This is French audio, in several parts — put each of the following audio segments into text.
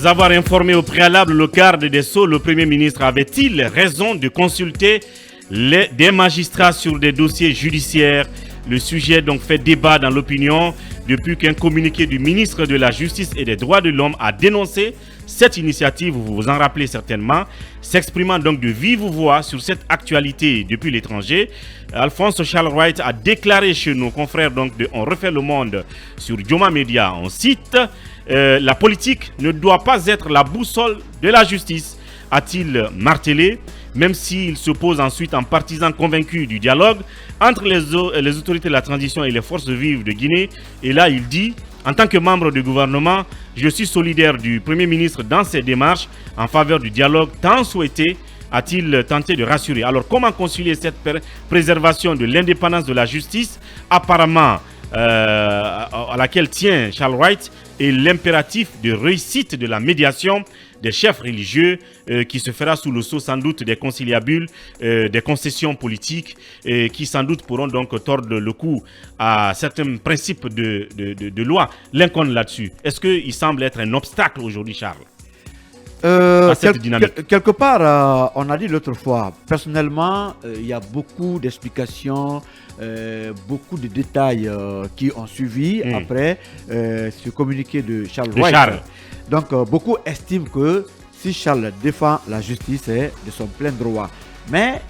avoir informé au préalable le garde des Sceaux, le Premier ministre avait-il raison de consulter des magistrats sur des dossiers judiciaires? Le sujet donc fait débat dans l'opinion depuis qu'un communiqué du ministre de la Justice et des Droits de l'Homme a dénoncé cette initiative, vous vous en rappelez certainement, s'exprimant donc de vive voix sur cette actualité depuis l'étranger. Alphonse Charles Wright a déclaré chez nos confrères donc de On refait le monde sur Dioma Media, on cite la politique ne doit pas être la boussole de la justice, a-t-il martelé, même s'il se pose ensuite en partisan convaincu du dialogue entre les autorités de la transition et les forces vives de Guinée. Et là, il dit, en tant que membre du gouvernement, je suis solidaire du Premier ministre dans ses démarches en faveur du dialogue tant souhaité, a-t-il tenté de rassurer. Alors, comment concilier cette préservation de l'indépendance de la justice, apparemment à laquelle tient Charles Wright, et l'impératif de réussite de la médiation des chefs religieux qui se fera sous le sceau sans doute des conciliabules, des concessions politiques qui sans doute pourront donc tordre le cou à certains principes de loi. L'inconnu là-dessus, est-ce qu'il semble être un obstacle aujourd'hui, Charles, à cette dynamique? Quelque part, on a dit l'autre fois, personnellement, il y a beaucoup d'explications, beaucoup de détails qui ont suivi après ce communiqué de Charles Wright. Donc, beaucoup estiment que si Charles défend la justice, c'est de son plein droit. Mais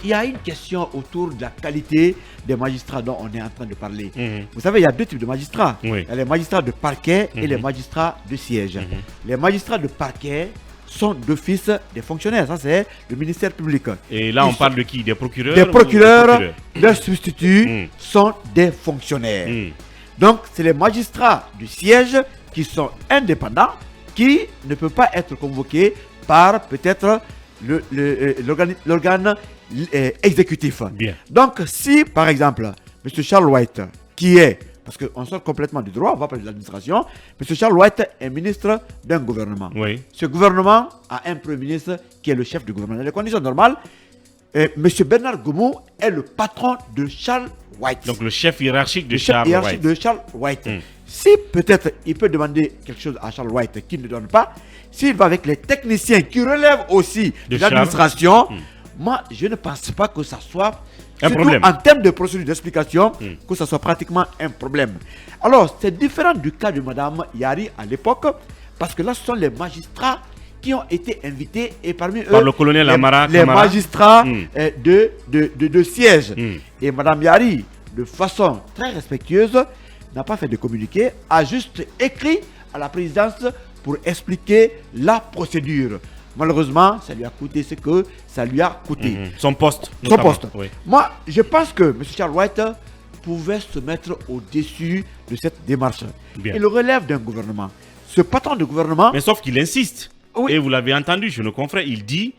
il y a une question autour de la qualité des magistrats dont on est en train de parler. Vous savez, il y a deux types de magistrats. Il y a les magistrats de parquet et les magistrats de siège. Les magistrats de parquet sont d'office des fonctionnaires. Ça, c'est le ministère public. Et là, on parle de qui? Des procureurs? Des procureurs, leurs substituts sont des fonctionnaires. Donc, c'est les magistrats du siège qui sont indépendants, qui ne peuvent pas être convoqués par peut-être l'organe exécutif. Bien. Donc, si par exemple, M. Charles Wright, qui est, parce qu'on sort complètement du droit, on va parler de l'administration, M. Charles Wright est ministre d'un gouvernement. Oui. Ce gouvernement a un Premier ministre qui est le chef du gouvernement. Dans les conditions normales, M. Bernard Goumou est le patron de Charles Wright. Donc le chef hiérarchique de Charles Wright. Si peut-être il peut demander quelque chose à Charles Wright qu'il ne donne pas, s'il va avec les techniciens qui relèvent aussi de l'administration, moi je ne pense pas que ça soit un problème. En termes de procédure d'explication, que ça soit pratiquement un problème. Alors c'est différent du cas de Mme Yari à l'époque, parce que là ce sont les magistrats qui ont été invités et parmi eux le colonel Amara, les magistrats de siège. Et Mme Yari, de façon très respectueuse, n'a pas fait de communiqué, a juste écrit à la présidence pour expliquer la procédure. Malheureusement, ça lui a coûté ce que ça lui a coûté. Son poste. Son poste. Oui. Moi, je pense que M. Charles Wright pouvait se mettre au-dessus de cette démarche. Bien. Il relève d'un gouvernement. Ce patron de gouvernement... Mais sauf qu'il insiste. Oui. Et vous l'avez entendu chez nos confrères, il dit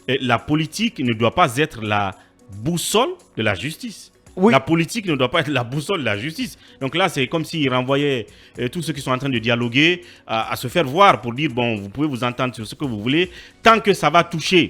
la politique ne doit pas être la boussole de la justice. Oui. La politique ne doit pas être la boussole de la justice. Donc là, c'est comme s'il renvoyait tous ceux qui sont en train de dialoguer à se faire voir pour dire, bon, vous pouvez vous entendre sur ce que vous voulez. Tant que ça va toucher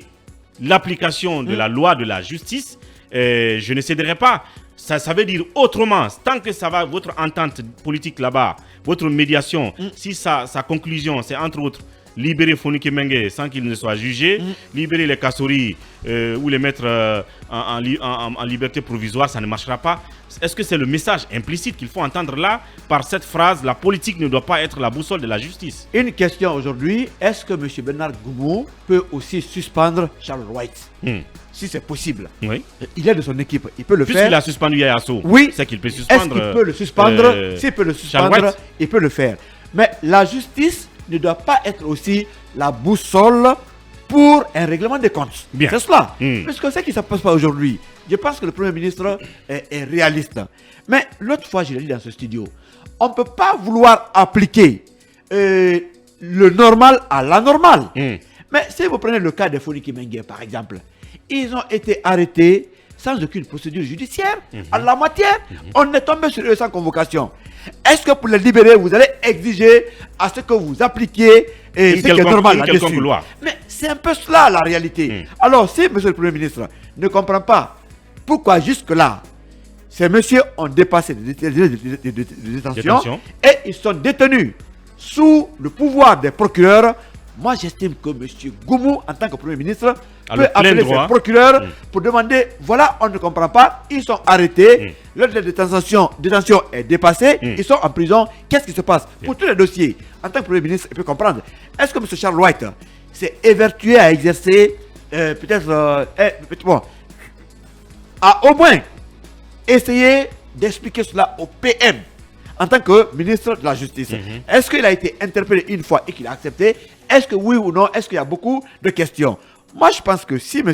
l'application de la loi de la justice, je ne céderai pas. Ça veut dire autrement, tant que ça va, votre entente politique là-bas, votre médiation, si sa conclusion, c'est entre autres libérer Fonike Mengue sans qu'il ne soit jugé, libérer les Kassori ou les mettre en liberté provisoire, ça ne marchera pas. Est-ce que c'est le message implicite qu'il faut entendre là par cette phrase, la politique ne doit pas être la boussole de la justice? Une question aujourd'hui, est-ce que M. Bernard Goumou peut aussi suspendre Charles Wright? Si c'est possible. Oui. Il est de son équipe, il peut le faire. Puisqu'il a suspendu Yayasso, oui. C'est qu'il peut suspendre. Est-ce qu'il peut le suspendre? S'il peut le suspendre, il peut le faire. Mais la justice ne doit pas être aussi la boussole pour un règlement des comptes. Bien. C'est cela. Parce que ce qui ne se passe pas aujourd'hui, je pense que le Premier ministre est réaliste. Mais l'autre fois, je l'ai dit dans ce studio, on ne peut pas vouloir appliquer le normal à l'anormal. Mais si vous prenez le cas de Fonike Mengue, par exemple, ils ont été arrêtés sans aucune procédure judiciaire en la matière. On est tombé sur eux sans convocation. Est-ce que pour les libérer, vous allez exiger à ce que vous appliquiez ce qui est normal là-dessus? Mais c'est un peu cela la réalité. Alors, si M. le Premier ministre ne comprend pas pourquoi jusque-là, ces messieurs ont dépassé les détentions et ils sont détenus sous le pouvoir des procureurs, moi j'estime que M. Goumou, en tant que Premier ministre, peut appeler ses procureurs pour demander, voilà, on ne comprend pas, ils sont arrêtés, leur détention est dépassée, ils sont en prison, qu'est-ce qui se passe? Pour tous les dossiers, en tant que Premier ministre, il peut comprendre. Est-ce que M. Charles White s'est évertué à exercer, à au moins essayer d'expliquer cela au PM en tant que ministre de la Justice? Est-ce qu'il a été interpellé une fois et qu'il a accepté? Est-ce que oui ou non? Est-ce qu'il y a beaucoup de questions? Moi, je pense que si M.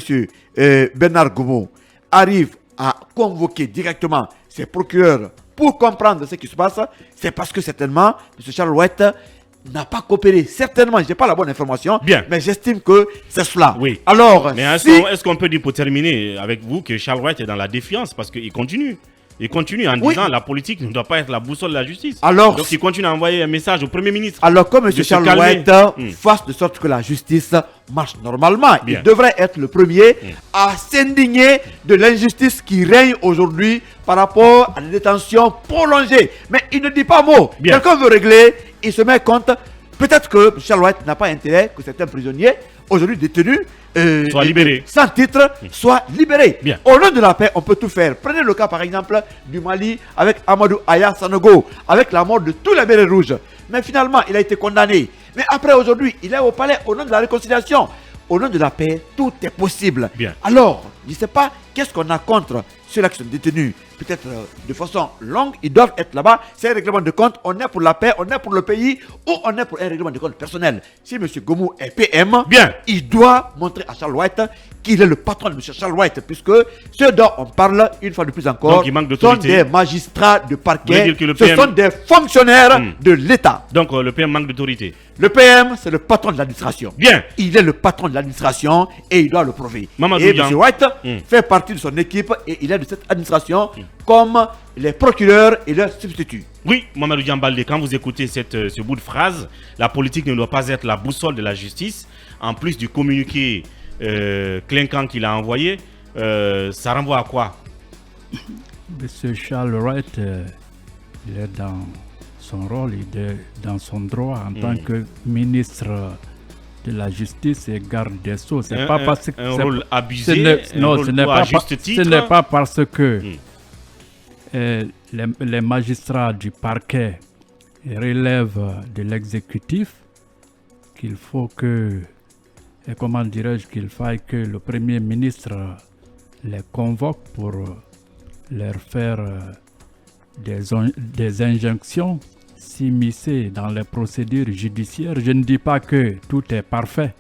Bernard Goumou arrive à convoquer directement ses procureurs pour comprendre ce qui se passe, c'est parce que certainement, M. Charles White n'a pas coopéré. Certainement, je n'ai pas la bonne information, mais j'estime que c'est cela. Oui. Alors, mais est-ce qu'on peut dire, pour terminer avec vous, que Charles White est dans la défiance parce qu'il continue? Il continue en disant la politique ne doit pas être la boussole de la justice. Alors, donc il continue à envoyer un message au Premier ministre. Alors comme M. Charles White fasse de sorte que la justice marche normalement, il devrait être le premier à s'indigner de l'injustice qui règne aujourd'hui par rapport à la détention prolongée. Mais il ne dit pas mot. Quelqu'un veut régler, il se met compte. Peut-être que M. Charles White n'a pas intérêt que certains prisonniers, aujourd'hui détenus, soient libérés. Sans titre, soient libérés. Au nom de la paix, on peut tout faire. Prenez le cas par exemple du Mali avec Amadou Aya Sanogo, avec la mort de tous les bérets rouges. Mais finalement, il a été condamné. Mais après, aujourd'hui, il est au palais au nom de la réconciliation. Au nom de la paix, tout est possible. Alors, je ne sais pas qu'est-ce qu'on a contre ceux-là qui sont détenus. Peut-être de façon longue, ils doivent être là-bas. C'est un règlement de compte. On est pour la paix, on est pour le pays ou on est pour un règlement de compte personnel. Si M. Goumou est PM, il doit montrer à Charles White qu'il est le patron de M. Charles White, puisque ceux dont on parle, une fois de plus encore, sont des magistrats de parquet, ce sont des fonctionnaires de l'État. Donc le PM manque d'autorité. Le PM, c'est le patron de l'administration. Il est le patron de l'administration et il doit le prouver. Et M. White fait partie de son équipe et il est de cette administration comme les procureurs et leurs substituts. Oui, Mamadou Diambalde, quand vous écoutez ce bout de phrase, la politique ne doit pas être la boussole de la justice. En plus du communiqué clinquant qu'il a envoyé, ça renvoie à quoi? Monsieur Charles White, il est dans son rôle, il est dans son droit en tant que ministre de la Justice et garde des Sceaux. C'est pas parce que un rôle abusé, ce n'est pas parce que les magistrats du parquet relèvent de l'exécutif qu'il faut que, et comment dirais-je, qu'il faille que le Premier ministre les convoque pour leur faire des injonctions, s'immiscer dans les procédures judiciaires. Je ne dis pas que tout est parfait.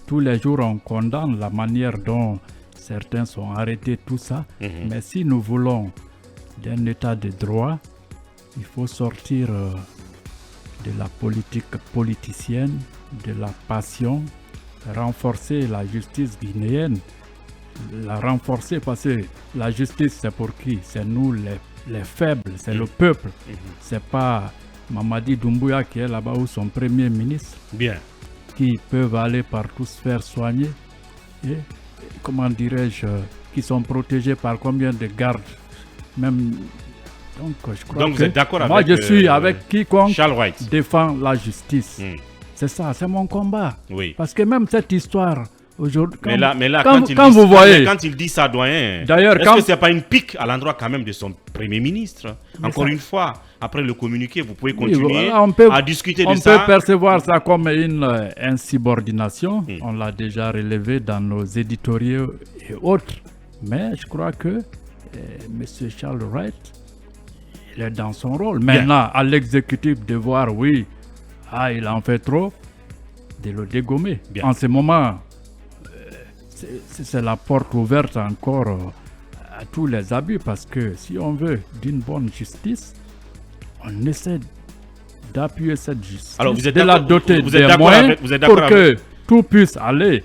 Tous les jours, on condamne la manière dont certains sont arrêtés, tout ça. Mais si nous voulons d'un état de droit, il faut sortir de la politique politicienne, de la passion, renforcer la justice guinéenne, la renforcer parce que la justice c'est pour qui? C'est nous les faibles, c'est le peuple. C'est pas Mamadi Doumbouya qui est là-bas ou son premier ministre qui peuvent aller partout se faire soigner et comment dirais-je, qui sont protégés par combien de gardes même. Donc je crois vous êtes d'accord moi avec je suis avec quiconque Charles White défend la justice. C'est ça, c'est mon combat. Parce que même cette histoire aujourd'hui, quand il dit ça, doyen, d'ailleurs, est-ce que c'est pas une pique à l'endroit quand même de son Premier ministre? Encore une fois, après le communiqué, vous pouvez continuer à discuter de ça. On peut percevoir ça comme une insubordination. On l'a déjà relevé dans nos éditoriaux et autres. Mais je crois que M. Charles White, il est dans son rôle. Maintenant, à l'exécutif de voir, il en fait trop, de le dégommer. En ce moment, c'est la porte ouverte encore à tous les abus, parce que si on veut d'une bonne justice, on essaie d'appuyer cette justice, de la doter des moyens pour que tout puisse aller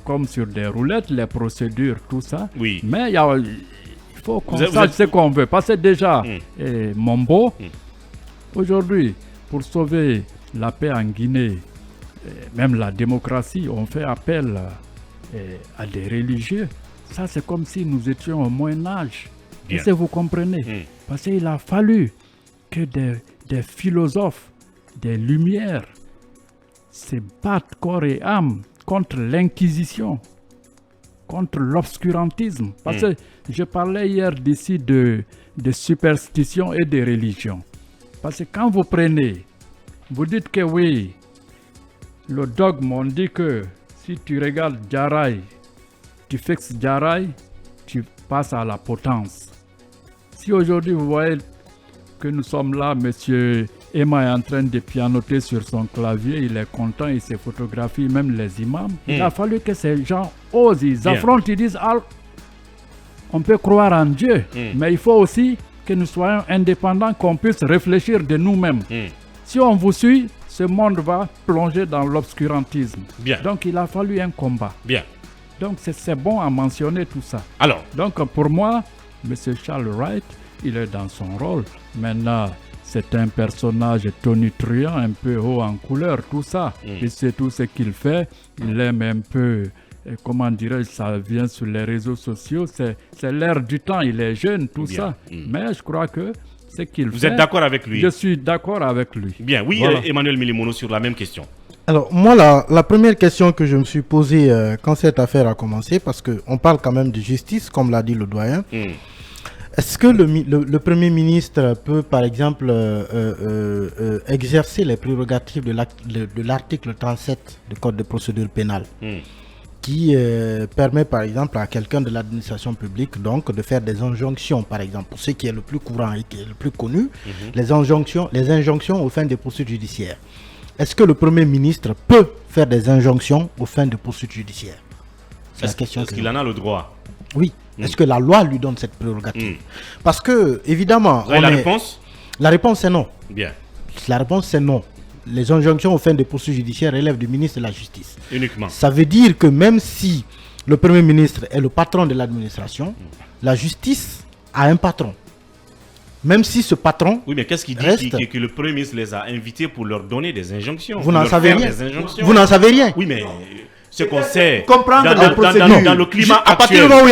comme sur des roulettes, les procédures, tout ça. Mais il faut qu'on sache ce qu'on veut. Parce que déjà, Mombo, aujourd'hui, pour sauver la paix en Guinée, même la démocratie, on fait appel à des religieux. Ça, c'est comme si nous étions au Moyen-Âge. Est-ce que vous comprenez? Parce qu'il a fallu que des philosophes des Lumières se battent corps et âme contre l'Inquisition, contre l'obscurantisme. Parce que je parlais hier d'ici de superstition et de religion. Parce que quand vous prenez, vous dites que oui, le dogme, on dit que si tu regardes Jaraï, tu fixes Jaraï, tu passes à la potence. Si aujourd'hui vous voyez que nous sommes là, monsieur Emma est en train de pianoter sur son clavier, il est content, il se photographie, même les imams. Il a fallu que ces gens osent, ils affrontent, ils disent on peut croire en Dieu, mais il faut aussi que nous soyons indépendants, qu'on puisse réfléchir de nous-mêmes. Si on vous suit, ce monde va plonger dans l'obscurantisme. Donc il a fallu un combat. Donc c'est bon à mentionner tout ça. Alors, donc pour moi, M. Charles Wright, il est dans son rôle. Maintenant, c'est un personnage tonitruant, un peu haut en couleur, tout ça. Il sait tout ce qu'il fait. Il aime un peu, comment dirais-je, ça vient sur les réseaux sociaux. C'est l'ère du temps, il est jeune, tout ça. Mais je crois que ce qu'il fait... Vous êtes d'accord avec lui? Je suis d'accord avec lui. Bien, oui, voilà. Emmanuel Milimono, sur la même question. Alors, moi, la première question que je me suis posée quand cette affaire a commencé, parce qu'on parle quand même de justice, comme l'a dit le doyen, est-ce que le Premier ministre peut, par exemple, exercer les prérogatives de l'article 37 du Code de procédure pénale qui permet, par exemple, à quelqu'un de l'administration publique donc, de faire des injonctions, par exemple, ce qui est le plus courant et qui est le plus connu, les injonctions aux fins des poursuites judiciaires. Est-ce que le Premier ministre peut faire des injonctions aux fins de poursuites judiciaires? C'est la question. Est-ce qu'il en a le droit? Oui. Est-ce que la loi lui donne cette prérogative? Parce que, évidemment... Vous avez la réponse? La réponse est non. Bien. La réponse c'est non. Les injonctions aux fins de poursuites judiciaires relèvent du ministre de la Justice. Uniquement. Ça veut dire que même si le Premier ministre est le patron de l'administration, la justice a un patron. Même si ce patron... Oui, mais qu'est-ce qu'il dit que le Premier ministre les a invités pour leur donner des injonctions? Vous n'en savez rien. Vous n'en savez rien. Oui, mais ce qu'on sait... Comprendre les procédures. Dans le climat actuel... À partir du moment où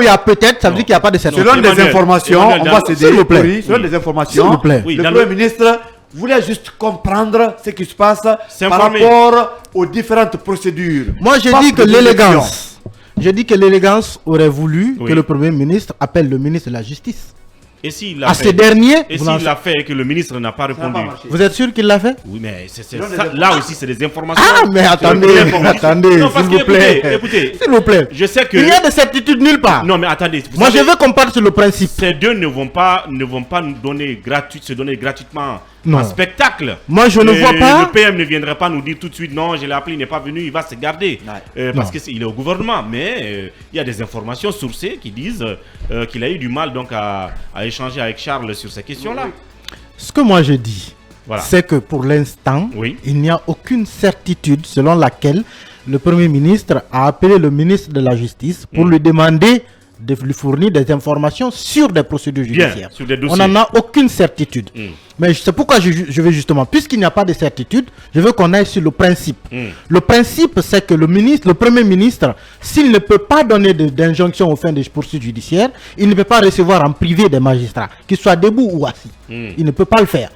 il y a peut-être, ça veut dire qu'il n'y a pas de certitude. Selon des informations, on va s'aider. S'il vous plaît. Selon des informations, le Premier ministre voulait juste comprendre ce qui se passe par rapport aux différentes procédures. Moi, je dis que l'élégance... Je dis que l'élégance aurait voulu que le Premier ministre appelle le ministre de la Justice. Et s'il l'a fait, ces derniers, et s'il l'a fait et que le ministre n'a pas répondu? Vous êtes sûr qu'il l'a fait? Oui, mais là aussi, c'est des informations. Ah, mais attendez, s'il vous plaît. Écoutez, s'il vous plaît. Je sais que... Il y a de certitude nulle part. Non, mais attendez. Moi, je veux qu'on parte sur le principe. Ces deux ne vont pas nous donner se donner gratuitement un spectacle. Moi, je ne vois pas. Le PM ne viendrait pas nous dire tout de suite, non, je l'ai appelé, il n'est pas venu, il va se garder. Parce qu'il est au gouvernement. Mais il y a des informations sourcées qui disent qu'il a eu du mal donc à échanger avec Charles sur ces questions-là. Ce que moi je dis, c'est que pour l'instant, il n'y a aucune certitude selon laquelle le Premier ministre a appelé le ministre de la Justice pour lui demander de lui fournir des informations sur des procédures judiciaires. Sur des dossiers. On n'en a aucune certitude. Mais c'est pourquoi je veux justement, puisqu'il n'y a pas de certitude, je veux qu'on aille sur le principe. Le principe, c'est que le Premier ministre, s'il ne peut pas donner d'injonction aux fins des poursuites judiciaires, il ne peut pas recevoir en privé des magistrats, qu'ils soient debout ou assis. Il ne peut pas le faire.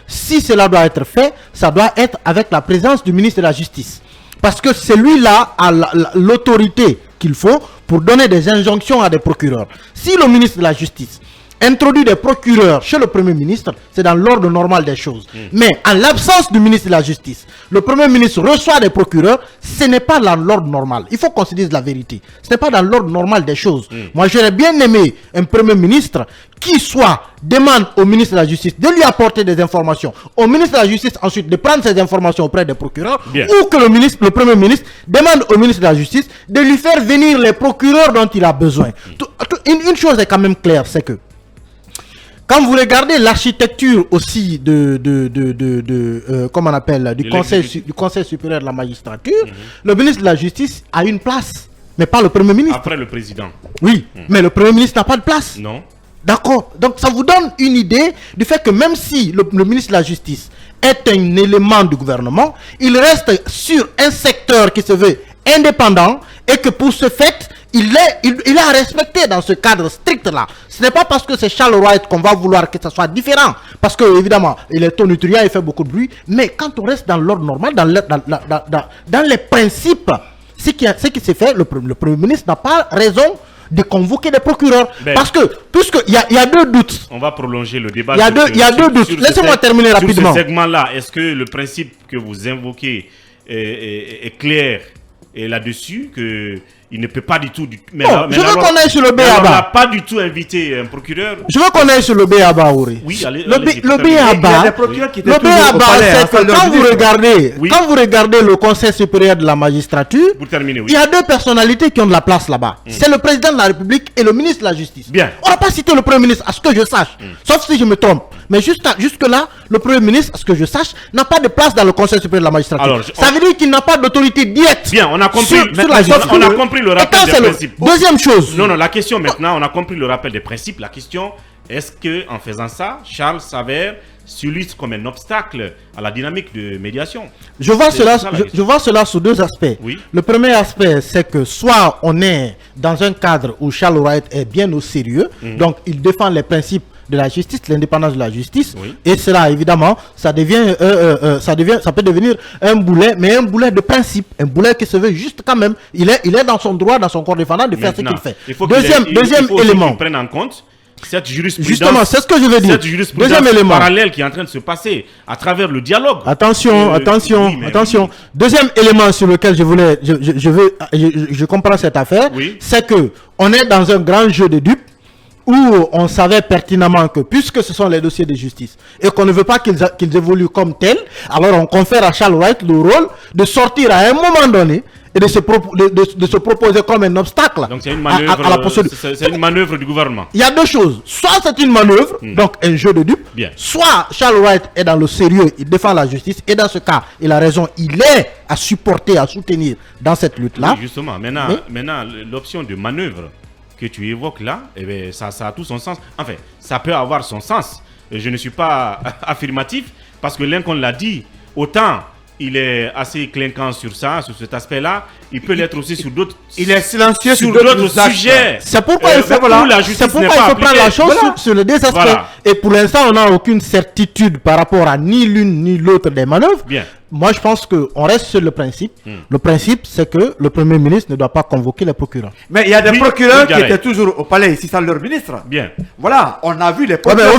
Si cela doit être fait, ça doit être avec la présence du ministre de la Justice. Parce que celui-là a l'autorité qu'il faut pour donner des injonctions à des procureurs. Si le ministre de la Justice introduit des procureurs chez le Premier ministre, c'est dans l'ordre normal des choses. Mais en l'absence du ministre de la Justice, le Premier ministre reçoit des procureurs, ce n'est pas dans l'ordre normal. Il faut qu'on se dise la vérité. Ce n'est pas dans l'ordre normal des choses. Moi, j'aurais bien aimé un Premier ministre qui soit demande au ministre de la Justice de lui apporter des informations, au ministre de la Justice ensuite de prendre ces informations auprès des procureurs, ou que le Premier ministre demande au ministre de la Justice de lui faire venir les procureurs dont il a besoin. Une chose est quand même claire, c'est que quand vous regardez l'architecture aussi comment on appelle, du Conseil supérieur de la magistrature, le ministre de la Justice a une place, mais pas le Premier ministre. Après le président. Oui, mais le Premier ministre n'a pas de place. Non. D'accord. Donc ça vous donne une idée du fait que même si le ministre de la Justice est un élément du gouvernement, il reste sur un secteur qui se veut indépendant et que pour ce fait, il est à respecter dans ce cadre strict-là. Ce n'est pas parce que c'est Charles Wright qu'on va vouloir que ça soit différent. Parce que, évidemment, il est tonitruant, il fait beaucoup de bruit. Mais quand on reste dans l'ordre normal, dans les principes, ce qui s'est fait, le Premier ministre n'a pas raison de convoquer des procureurs. Parce que, puisqu'il y a deux doutes. On va prolonger le débat. Il y a deux doutes. Laissez-moi terminer rapidement. Sur ce segment-là, est-ce que le principe que vous invoquez est clair et là-dessus qu'il ne peut pas du tout... Mais bon, je veux qu'on aille sur le B.A.B.A. On n'a pas du tout invité un procureur. Je veux qu'on aille sur le B.A.B.A. Oui, allez, le B.A.B.A. c'est que quand vous regardez le Conseil supérieur de la magistrature, pour terminer, oui. Il y a deux personnalités qui ont de la place là-bas. C'est le président de la République et le ministre de la Justice. Bien. On n'a pas cité le Premier ministre, à ce que je sache. Sauf si je me trompe. Mais jusque-là, le Premier ministre, à ce que je sache, n'a pas de place dans le Conseil supérieur de la magistrature. Alors, ça veut dire qu'il n'a pas d'autorité directe. Bien, on a compris. On a compris le rappel des principes. Deuxième chose. Non, la question maintenant, on a compris le rappel des principes. La question, est-ce que en faisant ça, Charles s'avère s'illustre comme un obstacle à la dynamique de médiation? Je vois cela sous deux aspects. Oui. Le premier aspect, c'est que soit on est dans un cadre où Charles Wright est bien au sérieux, donc il défend les principes de la justice, l'indépendance de la justice, et cela évidemment, ça peut devenir un boulet, mais un boulet de principe, un boulet qui se veut juste quand même. Il est dans son droit, dans son corps défendant de faire ce qu'il fait. Deuxième élément. Qu'il prenne en compte cette jurisprudence. Justement, c'est ce que je veux dire. Cette jurisprudence parallèle qui est en train de se passer à travers le dialogue. Attention. Deuxième élément sur lequel je comprends cette affaire, c'est que on est dans un grand jeu de dupes où on savait pertinemment que puisque ce sont les dossiers de justice et qu'on ne veut pas qu'ils évoluent comme tels, alors on confère à Charles Wright le rôle de sortir à un moment donné et de se proposer comme un obstacle. Donc c'est une manœuvre, à la procédure. C'est une manœuvre du gouvernement. Il y a deux choses. Soit c'est une manœuvre, donc un jeu de dupes, soit Charles Wright est dans le sérieux, il défend la justice, et dans ce cas, il a raison, il est à supporter, à soutenir dans cette lutte-là. Oui, justement, maintenant l'option de manœuvre que tu évoques là, eh bien, ça a tout son sens. Enfin, ça peut avoir son sens. Je ne suis pas affirmatif parce que l'un qu'on l'a dit, autant il est assez clinquant sur ça, sur cet aspect-là, il peut l'être aussi sur d'autres. Il est silencieux sur d'autres sujets. C'est pourquoi il faut prendre la chose sur les deux aspects. Voilà. Et pour l'instant, on n'a aucune certitude par rapport à ni l'une ni l'autre des manœuvres. Bien. Moi, je pense qu'on reste sur le principe. Le principe, c'est que le Premier ministre ne doit pas convoquer les procureurs. Mais il y a des procureurs qui étaient toujours au palais ici sans leur ministre. Bien. Voilà, on a vu les procureurs.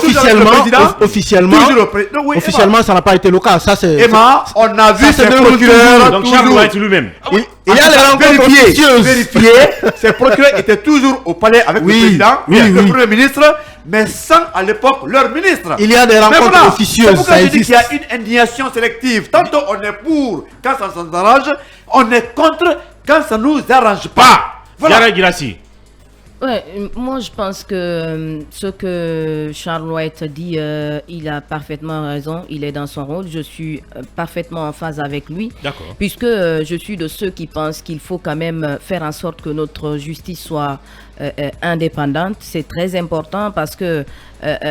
Officiellement, ça n'a pas été le cas. Ça, c'est. Emma, on a vu ces procureurs. Donc Charles Wright lui-même. Il y a les rencontres vérifiées. Ces procureurs étaient toujours au palais avec le président, le Premier ministre, mais sans à l'époque leur ministre. Il y a des rencontres officieuses. C'est pourquoi je dis qu'il y a une indignation sélective. Tantôt on est pour quand ça nous arrange, on est contre quand ça nous arrange pas. Voilà. Girassi. Ouais, moi je pense que ce que Charles Wright dit, il a parfaitement raison, il est dans son rôle, je suis parfaitement en phase avec lui, puisque je suis de ceux qui pensent qu'il faut quand même faire en sorte que notre justice soit indépendante. C'est très important parce que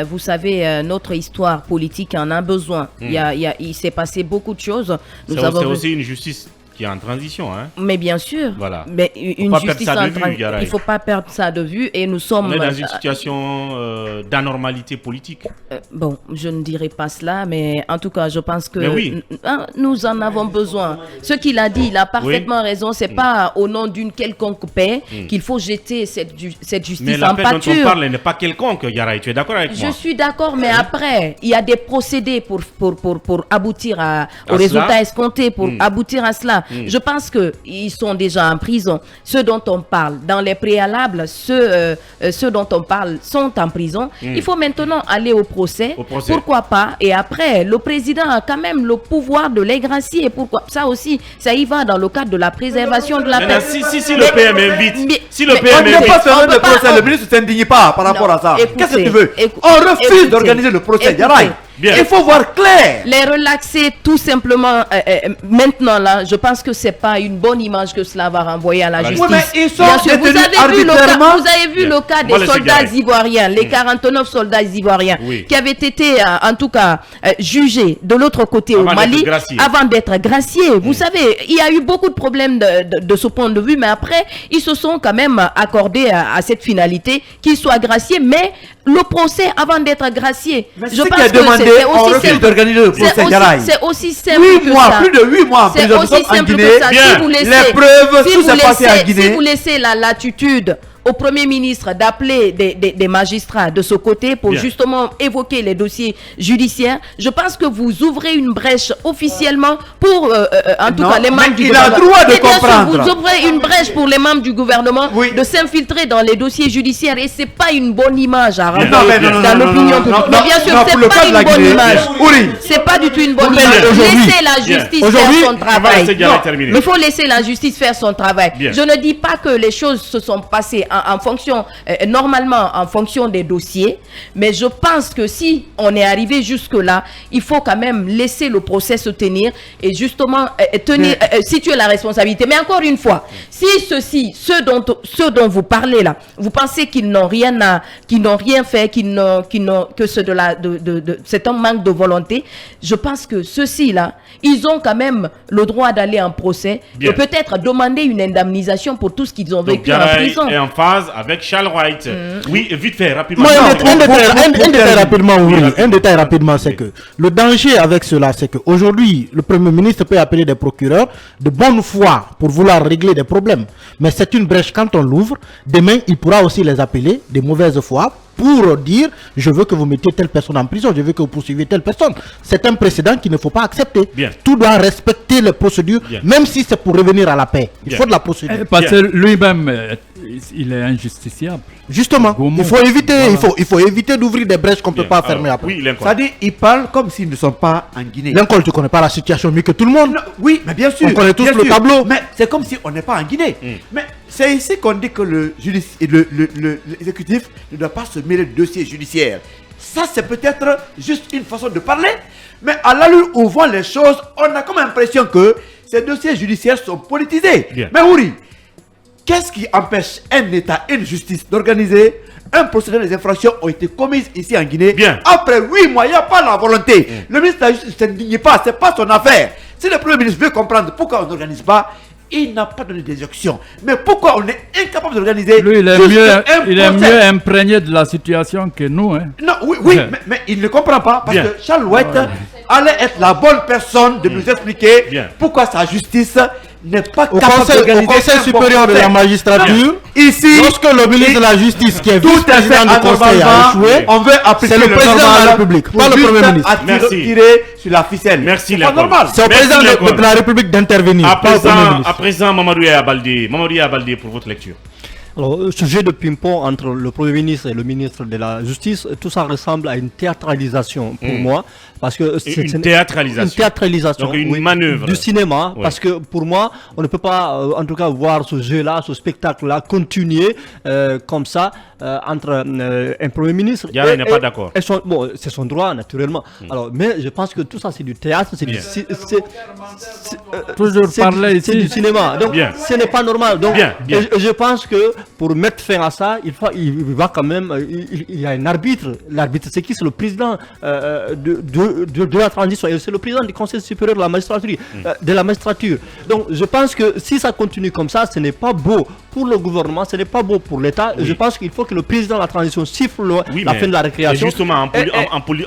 vous savez, notre histoire politique en a besoin. Il s'est passé beaucoup de choses. C'est aussi une justice qui est en transition, hein. Mais bien sûr. Voilà. Mais une justice en transition, il ne faut pas perdre ça de vue et nous sommes... On est dans une situation d'anormalité politique. Bon, je ne dirais pas cela, mais en tout cas, je pense que nous en avons besoin. Ce qu'il a dit, il a parfaitement raison. C'est pas au nom d'une quelconque paix qu'il faut jeter cette justice en pâture. Mais la paix dont on parle n'est pas quelconque, Yaraï. Tu es d'accord avec moi? Je suis d'accord, mais après, il y a des procédés pour aboutir au résultat escompté, pour aboutir à cela. Je pense qu'ils sont déjà en prison. Ceux dont on parle, dans les préalables, ceux dont on parle sont en prison. Il faut maintenant aller au procès. Pourquoi pas? Et après, le président a quand même le pouvoir de les gracier. Pourquoi? Ça aussi, ça y va dans le cadre de la préservation de la paix. Si le PM invite, on ne peut pas faire le procès. Le ministre ne s'indigne pas par rapport à ça. Qu'est-ce que tu veux? On refuse d'organiser le procès. Bien. Il faut voir clair. Les relaxer tout simplement maintenant là, je pense que c'est pas une bonne image que cela va renvoyer à la justice. Oui, mais ils sont Bien sûr, vous détenus avez vu arbitrairement. le cas des soldats ivoiriens, les 49 soldats ivoiriens qui avaient été en tout cas jugés de l'autre côté au Mali avant d'être graciés. Vous savez, il y a eu beaucoup de problèmes de ce point de vue, mais après, ils se sont quand même accordés à cette finalité qu'ils soient graciés, mais le procès avant d'être gracié. Je pense que c'est aussi simple d'organiser le procès. C'est aussi simple 8 mois, plus de 8 mois en prison. C'est aussi simple que ça. Si vous laissez, les preuves, tout s'est passé en Guinée. Si vous laissez la latitude au Premier ministre d'appeler des magistrats de ce côté pour justement évoquer les dossiers judiciaires, je pense que vous ouvrez une brèche officiellement pour, en tout cas, les membres du gouvernement. Il a le droit de comprendre. Vous ouvrez une brèche pour les membres du gouvernement de s'infiltrer dans les dossiers judiciaires et c'est pas une bonne image à renvoyer dans l'opinion publique. Mais bien sûr, c'est pas une bonne image. C'est pas du tout une bonne image. Laissez la justice faire son travail. Mais il faut laisser la justice faire son travail. Je ne dis pas que les choses se sont passées en fonction, normalement en fonction des dossiers, mais je pense que si on est arrivé jusque-là, il faut quand même laisser le procès se tenir et justement situer la responsabilité. Mais encore une fois, si ceux dont vous parlez là, vous pensez qu'ils n'ont rien fait, que c'est un manque de volonté, je pense que ceux-ci là, ils ont quand même le droit d'aller en procès et peut-être demander une indemnisation pour tout ce qu'ils ont vécu en prison. Et en phase avec Charles White. Oui, vite fait, rapidement. Un détail rapidement, c'est que le danger avec cela, c'est qu'aujourd'hui, le Premier ministre peut appeler des procureurs de bonne foi pour vouloir régler des problèmes. Mais c'est une brèche quand on l'ouvre. Demain, il pourra aussi les appeler de mauvaise foi pour dire je veux que vous mettiez telle personne en prison, je veux que vous poursuiviez telle personne. C'est un précédent qu'il ne faut pas accepter. Tout doit respecter les procédures, même si c'est pour revenir à la paix. Il faut de la procédure. Parce que lui-même, il est injusticiable. Justement, il faut éviter d'ouvrir des brèches qu'on ne peut pas fermer après. C'est-à-dire, ils parlent comme s'ils ne sont pas en Guinée. L'incol, tu ne connais pas la situation mieux que tout le monde. Non, oui, mais bien sûr. On connaît tous le tableau. Mais c'est comme si on n'est pas en Guinée. Mais c'est ici qu'on dit que l'exécutif ne doit pas se mêler de dossiers judiciaires. Ça, c'est peut-être juste une façon de parler. Mais à l'allure où vont les choses, on a comme l'impression que ces dossiers judiciaires sont politisés. Mais oui, qu'est-ce qui empêche un État, une justice d'organiser un procédé des infractions ont été commises ici en Guinée. Après 8 mois, il n'y a pas la volonté. Le ministre de la Justice ne s'indigne pas, ce n'est pas son affaire. Si le Premier ministre veut comprendre pourquoi on n'organise pas, il n'a pas donné d'injection. Mais pourquoi on est incapable d'organiser? Lui, il est mieux imprégné de la situation que nous. Hein. Non, mais il ne comprend pas parce que Charles White allait être la bonne personne de nous expliquer pourquoi sa justice n'est pas capable d'organiser. Au Conseil supérieur de la magistrature, ici, lorsque le ministre de la Justice, qui est vice-président du Conseil, a échoué, on veut appliquer c'est le président de la République, pas le Premier ministre. Tirer sur la ficelle. Merci, c'est pas normal. C'est au président de la République d'intervenir. À présent, Mamadou Abalde, pour votre lecture. Alors, le sujet de ping-pong entre le Premier ministre et le ministre de la Justice, tout ça ressemble à une théâtralisation pour moi. Parce que c'est une théâtralisation. Donc une manœuvre. Du cinéma. Parce que pour moi, on ne peut pas, en tout cas, voir ce jeu-là, ce spectacle-là, continuer comme ça entre un Premier ministre. Il n'est pas d'accord. Bon, c'est son droit, naturellement. Alors, mais je pense que tout ça, c'est du théâtre, c'est du cinéma. Donc, ce n'est pas normal. Donc, je pense que pour mettre fin à ça, il va quand même, il y a un arbitre. L'arbitre, c'est qui? C'est le président de la transition et c'est le président du Conseil supérieur de la magistrature. Donc, je pense que si ça continue comme ça, ce n'est pas beau pour le gouvernement, ce n'est pas beau pour l'État. Je pense qu'il faut que le président de la transition siffle la fin de la récréation. Justement,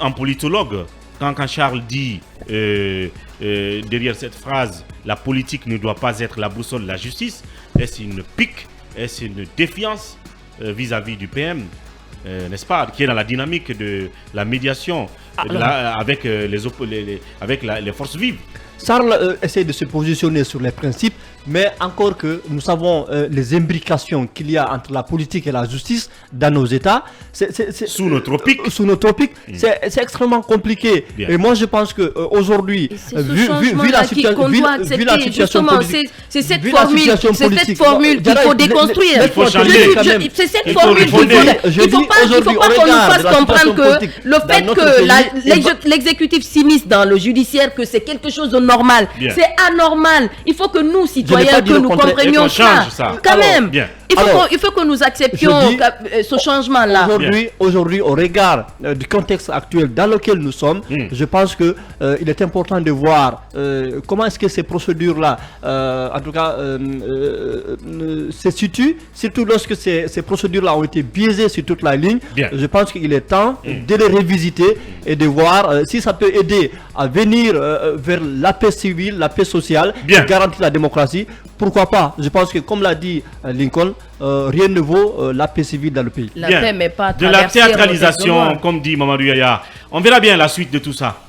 en politologue, quand Charles dit derrière cette phrase, la politique ne doit pas être la boussole de la justice, est-ce une pique? Est-ce une défiance vis-à-vis du PM, n'est-ce pas, qui est dans la dynamique de la médiation avec les forces vives? Charles essaie de se positionner sur les principes, mais encore que nous savons les imbrications qu'il y a entre la politique et la justice dans nos États. Sous nos tropiques. C'est extrêmement compliqué. Bien. Et moi, je pense qu'aujourd'hui, vu la situation politique, c'est cette formule qu'il faut déconstruire. Il faut changer. C'est cette formule qu'il faut. Il ne faut pas qu'on nous fasse comprendre que le fait que l'exécutif s'immisce dans le judiciaire, que c'est quelque chose de normal. C'est anormal. Il faut que nous, citoyens, que nous comprenions ça. Quand même. Il faut que nous acceptions ce changement-là. Aujourd'hui, au regard du contexte actuel dans lequel nous sommes, je pense que il est important de voir comment est-ce que ces procédures-là, en tout cas, se situent, surtout lorsque ces procédures-là ont été biaisées sur toute la ligne. Je pense qu'il est temps de les révisiter et de voir si ça peut aider à venir vers la paix civile, la paix sociale, qui garantit la démocratie. Pourquoi pas? Je pense que, comme l'a dit Lincoln, rien ne vaut la paix civile dans le pays. La paix, mais pas de la théâtralisation, comme dit Mamadou Yaya. On verra bien la suite de tout ça.